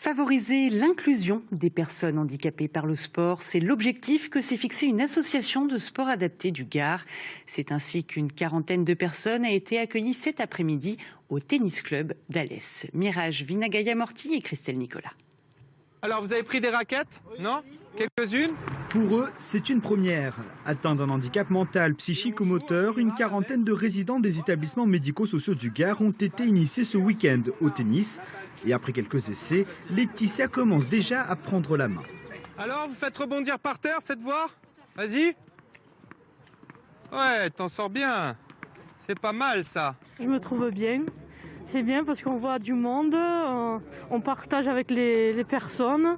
Favoriser l'inclusion des personnes handicapées par le sport, c'est l'objectif que s'est fixé une association de sport adapté du Gard. C'est ainsi qu'une quarantaine de personnes a été accueillie cet après-midi au tennis club d'Alès. Mirage Vinagaya-Morti et Christelle Nicolas. Alors vous avez pris des raquettes? Non? Quelques-unes? Pour eux, c'est une première. Atteints d'un handicap mental, psychique ou moteur, une quarantaine de résidents des établissements médico-sociaux du Gard ont été initiés ce week-end au tennis. Et après quelques essais, Laetitia commence déjà à prendre la main. Alors vous faites rebondir par terre, faites voir. Vas-y. Ouais, t'en sors bien. C'est pas mal ça. Je me trouve bien. C'est bien parce qu'on voit du monde, on partage avec les personnes.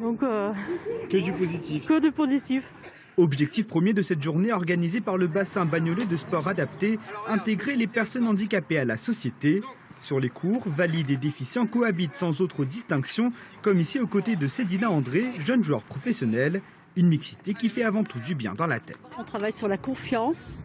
Donc, que du positif. Que du positif. Objectif premier de cette journée organisée par le bassin bagnolais de sport adapté, intégrer les personnes handicapées à la société. Sur les cours, valides et déficients cohabitent sans autre distinction, comme ici aux côtés de Cédina André, jeune joueur professionnel. Une mixité qui fait avant tout du bien dans la tête. On travaille sur la confiance.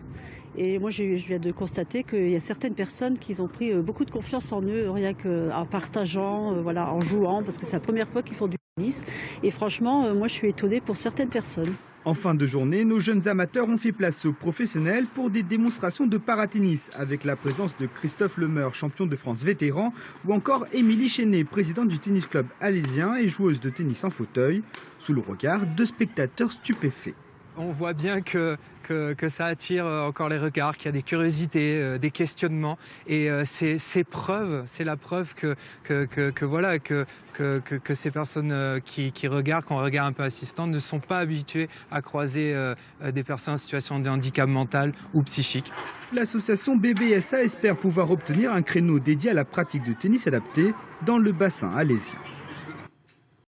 Et moi, je viens de constater qu'il y a certaines personnes qui ont pris beaucoup de confiance en eux, rien qu'en partageant, voilà, en jouant, parce que c'est la première fois qu'ils font du tennis. Et franchement, moi, je suis étonnée pour certaines personnes. En fin de journée, nos jeunes amateurs ont fait place aux professionnels pour des démonstrations de paratennis, avec la présence de Christophe Lemeur, champion de France vétéran, ou encore Émilie Chénet, présidente du tennis club alésien et joueuse de tennis en fauteuil, sous le regard de spectateurs stupéfaits. On voit bien que ça attire encore les regards, qu'il y a des curiosités, des questionnements. Et c'est la preuve que ces personnes qui regardent, qu'on regarde un peu assistant, ne sont pas habituées à croiser des personnes en situation de handicap mental ou psychique. L'association BBSA espère pouvoir obtenir un créneau dédié à la pratique de tennis adapté dans le bassin alésien.